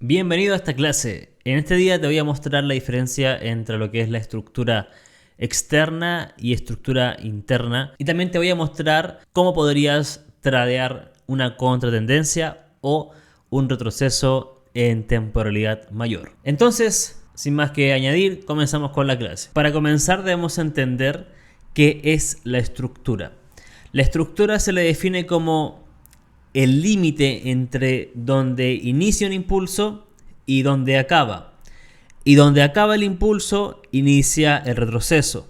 Bienvenido a esta clase. En este día te voy a mostrar la diferencia entre lo que es la estructura externa y estructura interna. Y también te voy a mostrar cómo podrías tradear una contratendencia o un retroceso en temporalidad mayor. Entonces, sin más que añadir, comenzamos con la clase. Para comenzar debemos entender qué es la estructura. La estructura se le define como el límite entre donde inicia un impulso y donde acaba. Y donde acaba el impulso, inicia el retroceso.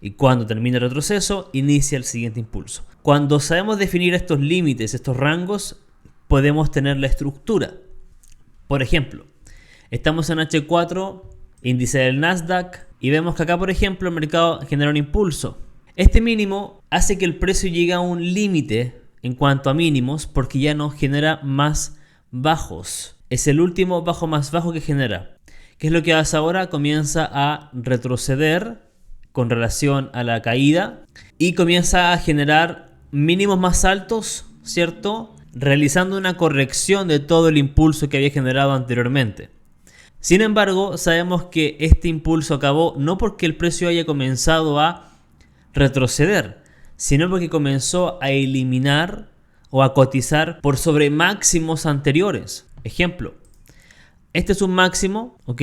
Y cuando termina el retroceso, inicia el siguiente impulso. Cuando sabemos definir estos límites, estos rangos, podemos tener la estructura. Por ejemplo, estamos en H4, índice del Nasdaq, y vemos que acá, por ejemplo, el mercado genera un impulso. Este mínimo hace que el precio llegue a un límite en cuanto a mínimos porque ya no genera más bajos. Es el último bajo más bajo que genera. ¿Qué es lo que hace ahora? Comienza a retroceder con relación a la caída y comienza a generar mínimos más altos, ¿cierto? Realizando una corrección de todo el impulso que había generado anteriormente. Sin embargo, sabemos que este impulso acabó no porque el precio haya comenzado a retroceder, sino porque comenzó a eliminar o a cotizar por sobre máximos anteriores. Ejemplo, este es un máximo, ¿ok?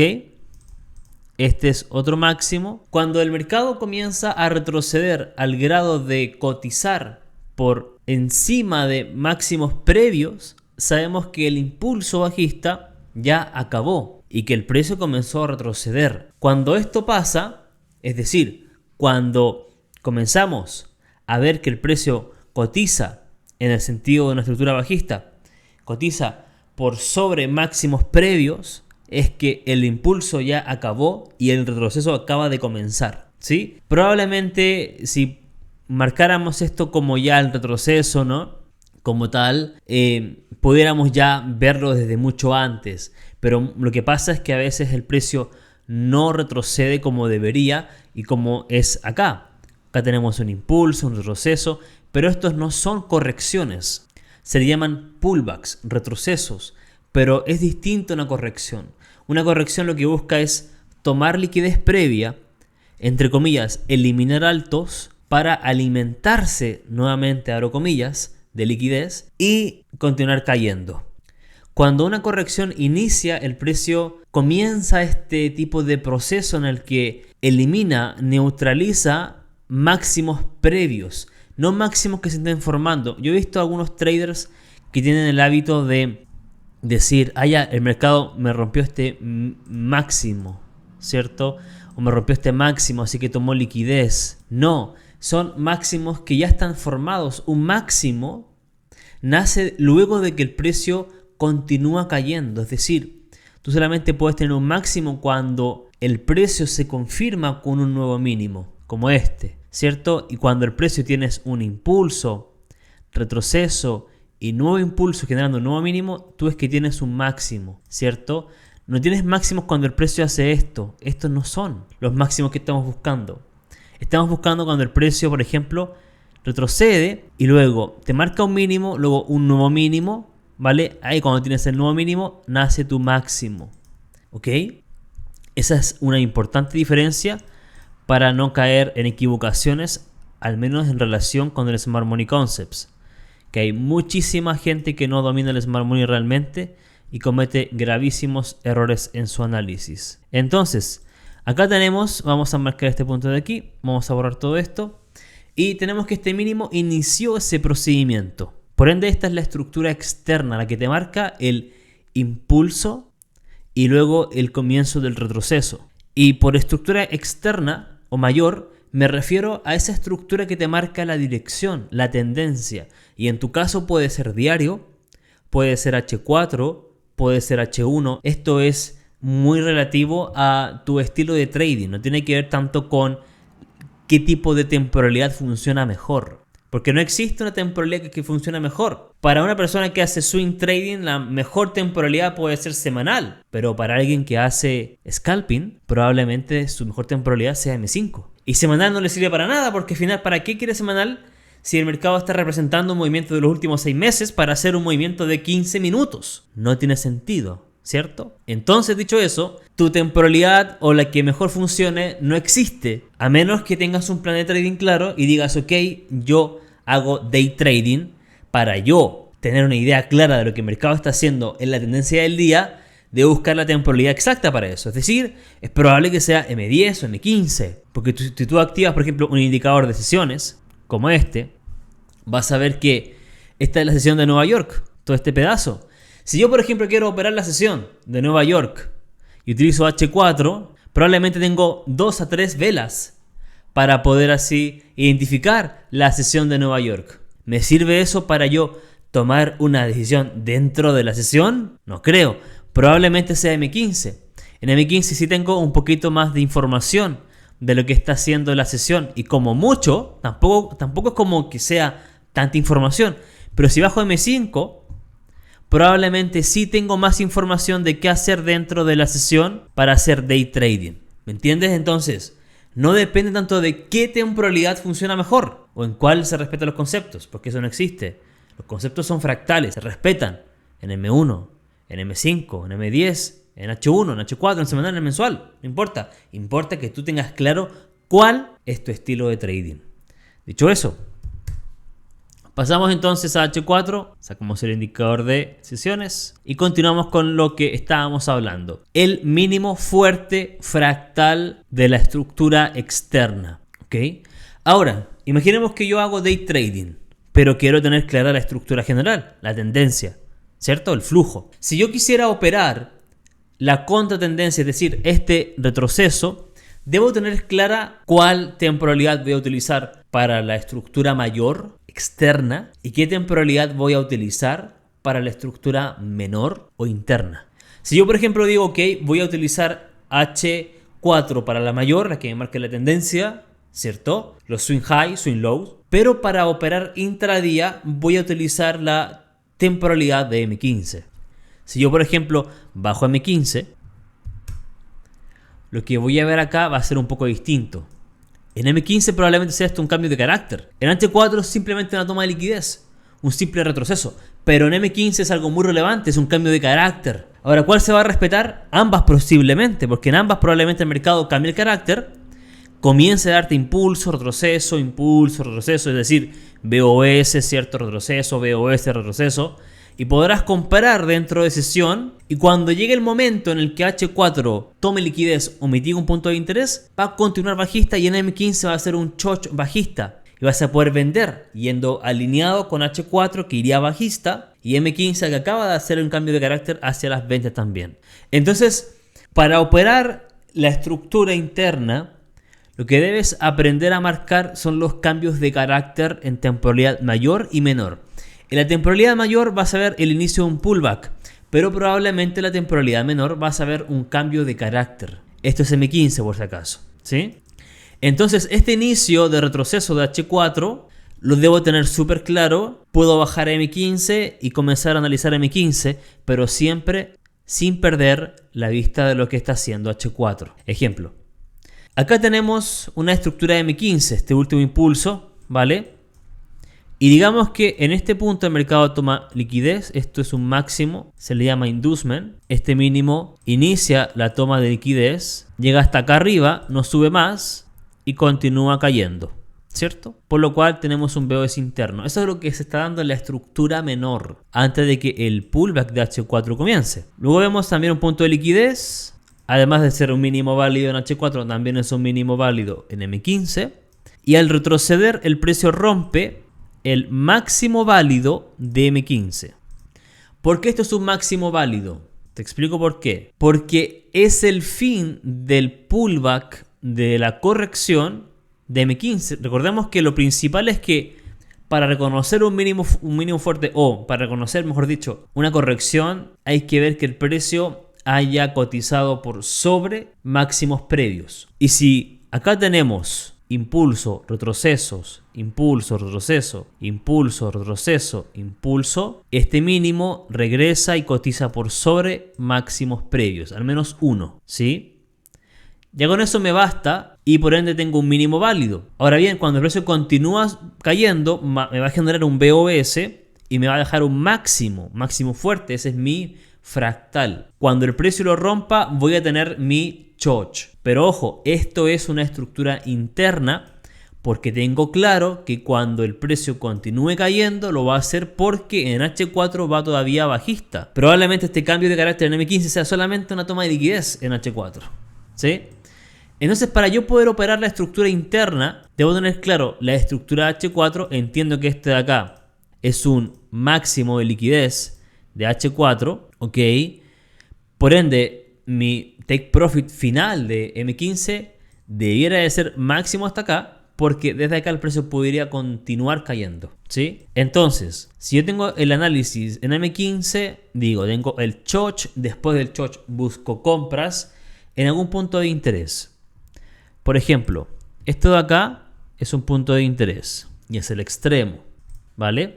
Este es otro máximo. Cuando el mercado comienza a retroceder al grado de cotizar por encima de máximos previos, sabemos que el impulso bajista ya acabó y que el precio comenzó a retroceder. Cuando esto pasa, es decir, cuando comenzamos a ver que el precio cotiza en el sentido de una estructura bajista, cotiza por sobre máximos previos, es que el impulso ya acabó y el retroceso acaba de comenzar, ¿sí? Probablemente si marcáramos esto como ya el retroceso, ¿no? Como tal, pudiéramos ya verlo desde mucho antes, pero lo que pasa es que a veces el precio no retrocede como debería y como es acá. Acá tenemos un impulso, un retroceso, pero estos no son correcciones. Se le llaman pullbacks, retrocesos, pero es distinto a una corrección. Una corrección lo que busca es tomar liquidez previa, entre comillas, eliminar altos para alimentarse nuevamente, abro comillas, de liquidez y continuar cayendo. Cuando una corrección inicia, el precio comienza este tipo de proceso en el que elimina, neutraliza máximos previos, no máximos que se estén formando. Yo he visto algunos traders que tienen el hábito de decir, ya, el mercado me rompió este máximo, ¿cierto? O me rompió este máximo, así que tomó liquidez. No, son máximos que ya están formados. Un máximo nace luego de que el precio continúa cayendo, es decir, tú solamente puedes tener un máximo cuando el precio se confirma con un nuevo mínimo, como este, ¿cierto? Y cuando el precio tienes un impulso, retroceso y nuevo impulso generando un nuevo mínimo, tú es que tienes un máximo, ¿cierto? No tienes máximos cuando el precio hace esto. Estos no son los máximos que estamos buscando. Estamos buscando cuando el precio, por ejemplo, retrocede y luego te marca un mínimo, luego un nuevo mínimo, ¿vale? Ahí cuando tienes el nuevo mínimo, nace tu máximo, ¿ok? Esa es una importante diferencia para no caer en equivocaciones, al menos en relación con el Smart Money Concepts. Que hay muchísima gente que no domina el Smart Money realmente y comete gravísimos errores en su análisis. Entonces, acá tenemos, vamos a marcar este punto de aquí, vamos a borrar todo esto y tenemos que este mínimo inició ese procedimiento. Por ende, esta es la estructura externa, la que te marca el impulso y luego el comienzo del retroceso. Y por estructura externa o mayor, me refiero a esa estructura que te marca la dirección, la tendencia. Y en tu caso puede ser diario, puede ser H4, puede ser H1. Esto es muy relativo a tu estilo de trading. No tiene que ver tanto con qué tipo de temporalidad funciona mejor. Porque no existe una temporalidad que funcione mejor. Para una persona que hace swing trading, la mejor temporalidad puede ser semanal. Pero para alguien que hace scalping, probablemente su mejor temporalidad sea M5. Y semanal no le sirve para nada, porque al final, ¿para qué quiere semanal si el mercado está representando un movimiento de los últimos 6 meses para hacer un movimiento de 15 minutos? No tiene sentido, ¿cierto? Entonces, dicho eso, tu temporalidad o la que mejor funcione no existe, a menos que tengas un plan de trading claro y digas, ok, yo hago day trading para yo tener una idea clara de lo que el mercado está haciendo en la tendencia del día, de buscar la temporalidad exacta para eso. Es decir, es probable que sea M10 o M15, porque si tú activas, por ejemplo, un indicador de sesiones como este, vas a ver que esta es la sesión de Nueva York, todo este pedazo. Si yo, por ejemplo, quiero operar la sesión de Nueva York y utilizo H4, probablemente tengo 2 a 3 velas para poder así identificar la sesión de Nueva York. ¿Me sirve eso para yo tomar una decisión dentro de la sesión? No creo. Probablemente sea M15. En M15 sí tengo un poquito más de información de lo que está haciendo la sesión. Y como mucho, tampoco es como que sea tanta información. Pero si bajo M5, probablemente sí tengo más información de qué hacer dentro de la sesión para hacer day trading. ¿Me entiendes? Entonces, no depende tanto de qué temporalidad funciona mejor o en cuál se respetan los conceptos, porque eso no existe. Los conceptos son fractales, se respetan en M1, en M5, en M10, en H1, en H4, en semanal, en mensual. No importa. Importa que tú tengas claro cuál es tu estilo de trading. Dicho eso, pasamos entonces a H4, sacamos el indicador de sesiones y continuamos con lo que estábamos hablando. El mínimo fuerte fractal de la estructura externa. ¿Okay? Ahora, imaginemos que yo hago day trading, pero quiero tener clara la estructura general, la tendencia, ¿cierto? El flujo. Si yo quisiera operar la contratendencia, es decir, este retroceso, debo tener clara cuál temporalidad voy a utilizar para la estructura mayor externa y qué temporalidad voy a utilizar para la estructura menor o interna. Si yo, por ejemplo, digo, ok, voy a utilizar H4 para la mayor, la que me marque la tendencia, ¿cierto? Los swing high, swing low, pero para operar intradía voy a utilizar la temporalidad de M15. Si yo, por ejemplo, bajo M15, lo que voy a ver acá va a ser un poco distinto. En M15 probablemente sea esto un cambio de carácter. En H4 es simplemente una toma de liquidez, un simple retroceso. Pero en M15 es algo muy relevante, es un cambio de carácter. Ahora, ¿cuál se va a respetar? Ambas posiblemente, porque en ambas probablemente el mercado cambie el carácter, comience a darte impulso, retroceso, es decir, BOS, cierto retroceso, BOS, retroceso, y podrás comparar dentro de sesión, y cuando llegue el momento en el que H4 tome liquidez o mitigue un punto de interés, va a continuar bajista y en M15 va a ser un choch bajista y vas a poder vender yendo alineado con H4 que iría bajista y M15 que acaba de hacer un cambio de carácter hacia las ventas también. Entonces, para operar la estructura interna, lo que debes aprender a marcar son los cambios de carácter en temporalidad mayor y menor. En la temporalidad mayor vas a ver el inicio de un pullback, pero probablemente en la temporalidad menor vas a ver un cambio de carácter. Esto es M15 por si acaso, ¿sí? Entonces este inicio de retroceso de H4 lo debo tener súper claro. Puedo bajar a M15 y comenzar a analizar M15, pero siempre sin perder la vista de lo que está haciendo H4. Ejemplo. Acá tenemos una estructura de M15, este último impulso, ¿vale? Y digamos que en este punto el mercado toma liquidez, esto es un máximo, se le llama inducement. Este mínimo inicia la toma de liquidez, llega hasta acá arriba, no sube más y continúa cayendo, ¿cierto? Por lo cual tenemos un BOS interno. Eso es lo que se está dando en la estructura menor antes de que el pullback de H4 comience. Luego vemos también un punto de liquidez. Además de ser un mínimo válido en H4, también es un mínimo válido en M15. Y al retroceder, el precio rompe el máximo válido de M15. ¿Por qué esto es un máximo válido? Te explico por qué. Porque es el fin del pullback de la corrección de M15. Recordemos que lo principal es que para reconocer un mínimo fuerte, o para reconocer, mejor dicho, una corrección, hay que ver que el precio haya cotizado por sobre máximos previos. Y si acá tenemos impulso, retrocesos, impulso, retroceso, impulso, retroceso, impulso, este mínimo regresa y cotiza por sobre máximos previos, al menos uno, ¿sí? Ya con eso me basta y por ende tengo un mínimo válido. Ahora bien, cuando el precio continúa cayendo, me va a generar un BOS y me va a dejar un máximo fuerte. Ese es mi fractal. Cuando el precio lo rompa, voy a tener mi choch. Pero ojo, esto es una estructura interna porque tengo claro que cuando el precio continúe cayendo, lo va a hacer porque en H4 va todavía bajista. Probablemente este cambio de carácter en M15 sea solamente una toma de liquidez en H4. ¿Sí? Entonces, para yo poder operar la estructura interna, debo tener claro la estructura H4. Entiendo que este de acá es un máximo de liquidez de H4, ¿ok? Por ende, mi take profit final de M15 debiera de ser máximo hasta acá, porque desde acá el precio podría continuar cayendo, ¿sí? Entonces, si yo tengo el análisis en M15, digo, tengo el choch, después del choch busco compras en algún punto de interés. Por ejemplo, esto de acá es un punto de interés y es el extremo, ¿vale?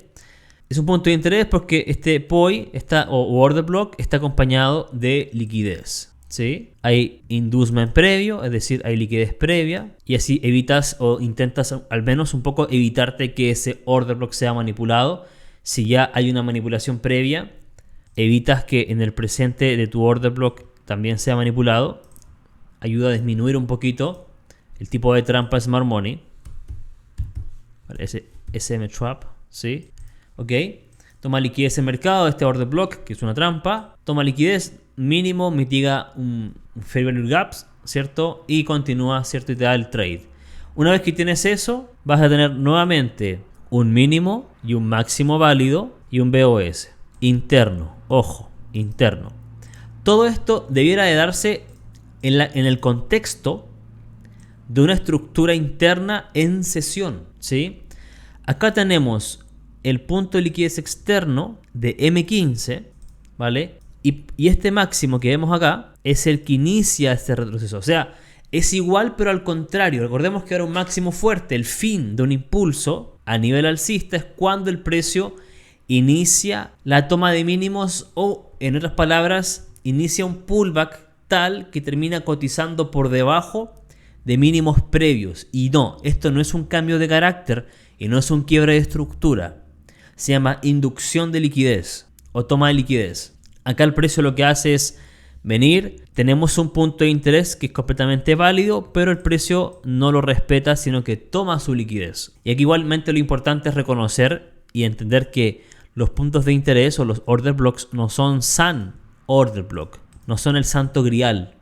Es un punto de interés porque este POI o order block está acompañado de liquidez, ¿sí? Hay inducement previo, es decir, hay liquidez previa y así evitas o intentas al menos un poco evitarte que ese order block sea manipulado. Si ya hay una manipulación previa, evitas que en el presente de tu order block también sea manipulado. Ayuda a disminuir un poquito el tipo de trampa Smart Money. Ese SM Trap, ¿sí? ¿Ok? Toma liquidez en mercado, este order block, que es una trampa. Toma liquidez, mínimo, mitiga un fair value gaps, ¿cierto? Y continúa, ¿cierto? Y te da el trade. Una vez que tienes eso, vas a tener nuevamente un mínimo y un máximo válido y un BOS. Interno, ojo, interno. Todo esto debiera de darse en el contexto de una estructura interna en sesión, ¿sí? Acá tenemos el punto de liquidez externo de M15, ¿vale? Y este máximo que vemos acá es el que inicia este retroceso. O sea, es igual pero al contrario. Recordemos que ahora un máximo fuerte, el fin de un impulso a nivel alcista es cuando el precio inicia la toma de mínimos o, en otras palabras, inicia un pullback tal que termina cotizando por debajo de mínimos previos. Y no, esto no es un cambio de carácter y no es un quiebre de estructura. Se llama inducción de liquidez o toma de liquidez. Acá el precio lo que hace es venir, tenemos un punto de interés que es completamente válido, pero el precio no lo respeta, sino que toma su liquidez. Y aquí igualmente lo importante es reconocer y entender que los puntos de interés o los order blocks no son san order block, no son el santo grial,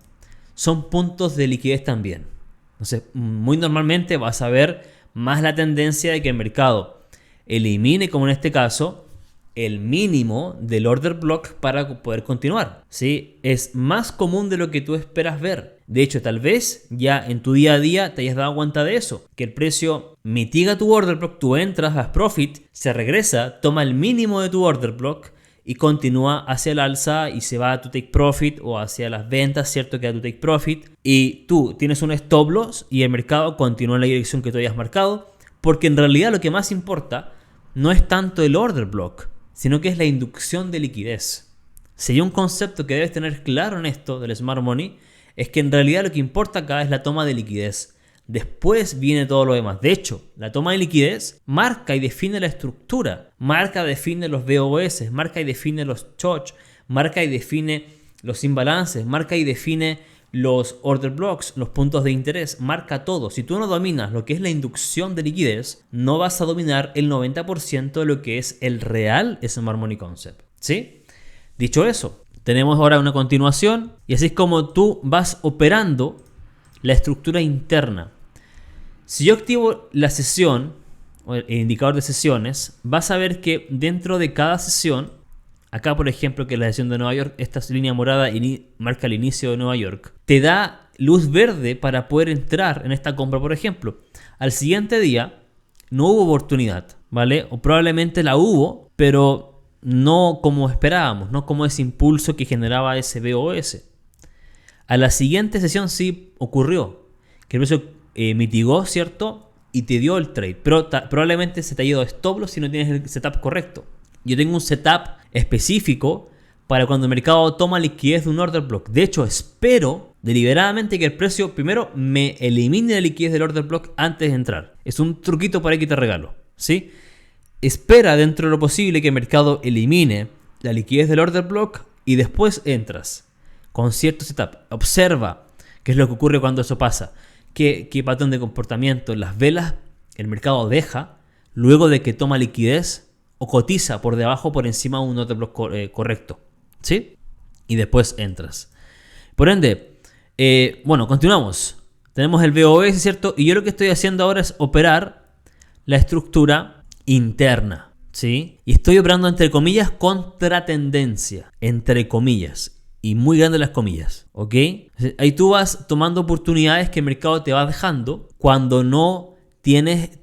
son puntos de liquidez también. Entonces, muy normalmente vas a ver más la tendencia de que el mercado elimine, como en este caso, el mínimo del order block para poder continuar, ¿sí? Es más común de lo que tú esperas ver. De hecho, tal vez ya en tu día a día te hayas dado cuenta de eso, que el precio mitiga tu order block, tú entras, a profit, se regresa, toma el mínimo de tu order block y continúa hacia el alza y se va a tu take profit o hacia las ventas, ¿cierto? Que a tu take profit. Y tú tienes un stop loss y el mercado continúa en la dirección que tú hayas marcado, porque en realidad lo que más importa no es tanto el order block, sino que es la inducción de liquidez. Si hay un concepto que debes tener claro en esto del Smart Money, es que en realidad lo que importa acá es la toma de liquidez. Después viene todo lo demás. De hecho, la toma de liquidez marca y define la estructura, marca y define los BOS, marca y define los choch, marca y define los imbalances, marca y define los order blocks, los puntos de interés, marca todo. Si tú no dominas lo que es la inducción de liquidez, no vas a dominar el 90% de lo que es el real Smart Money Concept, ¿sí? Dicho eso, tenemos ahora una continuación y así es como tú vas operando la estructura interna. Si yo activo la sesión o el indicador de sesiones, vas a ver que dentro de cada sesión, acá por ejemplo que es la sesión de Nueva York, esta línea morada marca el inicio de Nueva York, te da luz verde para poder entrar en esta compra, por ejemplo. Al siguiente día no hubo oportunidad, ¿vale? O probablemente la hubo, pero no como esperábamos, no como ese impulso que generaba ese BOS. A la siguiente sesión sí ocurrió, que el precio mitigó, ¿cierto? Y te dio el trade, pero probablemente se te ha ido a stop loss si no tienes el setup correcto. Yo tengo un setup específico para cuando el mercado toma liquidez de un order block. De hecho, espero deliberadamente que el precio primero me elimine la liquidez del order block antes de entrar. Es un truquito por ahí que te regalo, ¿sí? Espera dentro de lo posible que el mercado elimine la liquidez del order block y después entras con cierto setup. Observa qué es lo que ocurre cuando eso pasa. Qué patrón de comportamiento las velas el mercado deja luego de que toma liquidez o cotiza por debajo por encima de un order block correcto. ¿Sí? Y después entras. Por ende, bueno, continuamos. Tenemos el VOS, ¿cierto? Y yo lo que estoy haciendo ahora es operar la estructura interna, ¿sí? Y estoy operando entre comillas contra tendencia, entre comillas, y muy grandes las comillas, ¿ok? Ahí tú vas tomando oportunidades que el mercado te va dejando cuando no tienes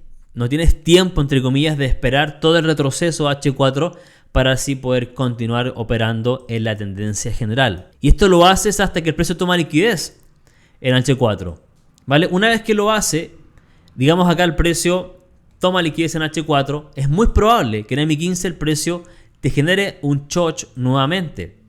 tiempo, entre comillas, de esperar todo el retroceso H4 para así poder continuar operando en la tendencia general. Y esto lo haces hasta que el precio toma liquidez en H4, ¿vale? Una vez que lo hace, digamos acá el precio toma liquidez en H4, es muy probable que en M15 el precio te genere un choch nuevamente.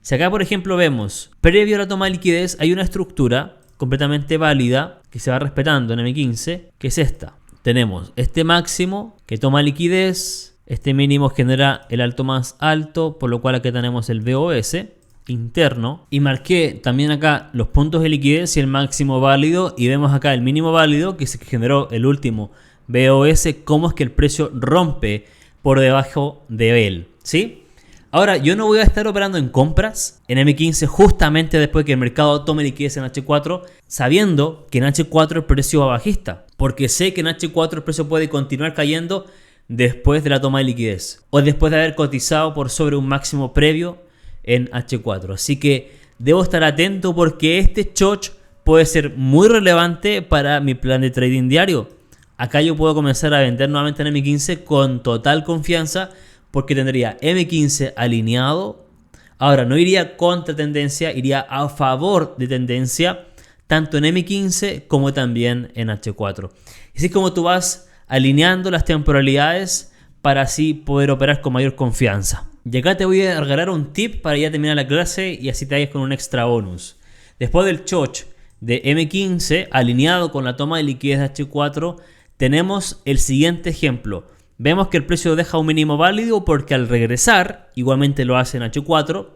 Si acá por ejemplo vemos, previo a la toma de liquidez hay una estructura completamente válida que se va respetando en M15, que es esta. Tenemos este máximo que toma liquidez, este mínimo genera el alto más alto, por lo cual aquí tenemos el VOS interno. Y marqué también acá los puntos de liquidez y el máximo válido. Y vemos acá el mínimo válido que se generó el último VOS, cómo es que el precio rompe por debajo de él, ¿sí? Ahora, yo no voy a estar operando en compras en M15 justamente después que el mercado tome liquidez en H4, sabiendo que en H4 el precio va bajista. Porque sé que en H4 el precio puede continuar cayendo después de la toma de liquidez o después de haber cotizado por sobre un máximo previo en H4. Así que debo estar atento porque este choch puede ser muy relevante para mi plan de trading diario. Acá yo puedo comenzar a vender nuevamente en M15 con total confianza porque tendría M15 alineado. Ahora no iría contra tendencia, iría a favor de tendencia tanto en M15 como también en H4. Así es como tú vas alineando las temporalidades para así poder operar con mayor confianza. Y acá te voy a regalar un tip para ya terminar la clase y así te vayas con un extra bonus. Después del choch de M15 alineado con la toma de liquidez de H4, tenemos el siguiente ejemplo. Vemos que el precio deja un mínimo válido porque al regresar, igualmente lo hace en H4,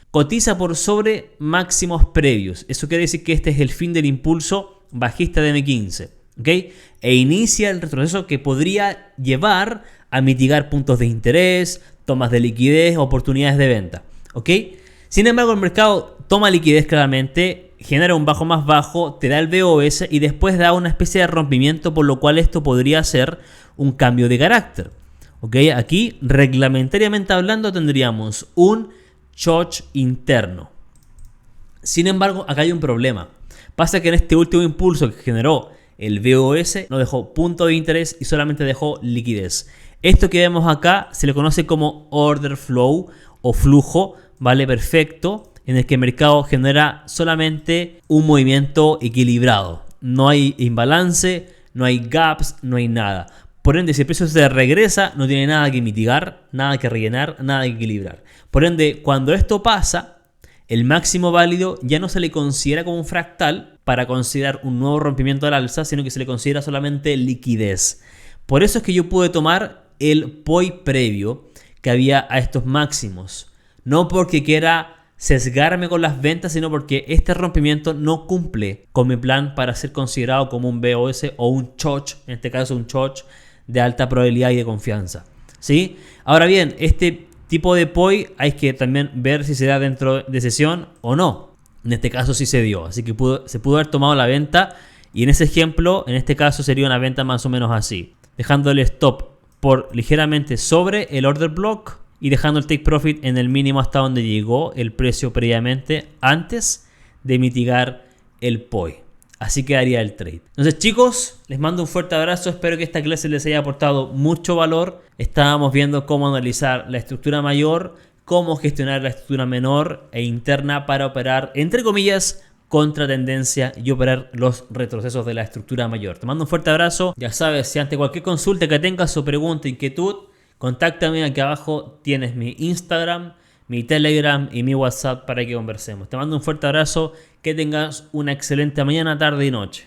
cotiza por sobre máximos previos. Eso quiere decir que este es el fin del impulso bajista de M15. ¿Okay? E inicia el retroceso que podría llevar a mitigar puntos de interés, tomas de liquidez, oportunidades de venta. ¿Okay? Sin embargo, el mercado toma liquidez claramente, genera un bajo más bajo, te da el VOS y después da una especie de rompimiento, por lo cual esto podría ser un cambio de carácter. ¿Okay? Aquí, reglamentariamente hablando, tendríamos un choch interno. Sin embargo, acá hay un problema. Pasa que en este último impulso que generó el VOS no dejó punto de interés y solamente dejó liquidez. Esto que vemos acá se le conoce como order flow o flujo, ¿vale? Perfecto, en el que el mercado genera solamente un movimiento equilibrado. No hay imbalance, no hay gaps, no hay nada. Por ende, si el precio se regresa, no tiene nada que mitigar, nada que rellenar, nada que equilibrar. Por ende, cuando esto pasa, el máximo válido ya no se le considera como un fractal para considerar un nuevo rompimiento al alza, sino que se le considera solamente liquidez. Por eso es que yo pude tomar el POI previo que había a estos máximos. No porque quiera sesgarme con las ventas, sino porque este rompimiento no cumple con mi plan para ser considerado como un VOS o un choch, en este caso un choch de alta probabilidad y de confianza, ¿sí? Ahora bien, este tipo de POI hay que también ver si se da dentro de sesión o no. En este caso sí se dio, así que se pudo haber tomado la venta y en ese ejemplo, en este caso sería una venta más o menos así, dejando el stop por ligeramente sobre el order block y dejando el take profit en el mínimo hasta donde llegó el precio previamente antes de mitigar el POI. Así quedaría el trade. Entonces, chicos, les mando un fuerte abrazo. Espero que esta clase les haya aportado mucho valor. Estábamos viendo cómo analizar la estructura mayor, cómo gestionar la estructura menor e interna para operar, entre comillas, contra tendencia y operar los retrocesos de la estructura mayor. Te mando un fuerte abrazo. Ya sabes, si ante cualquier consulta que tengas o pregunta, inquietud, contáctame. Aquí abajo tienes mi Instagram, mi Telegram y mi WhatsApp para que conversemos. Te mando un fuerte abrazo. Que tengas una excelente mañana, tarde y noche.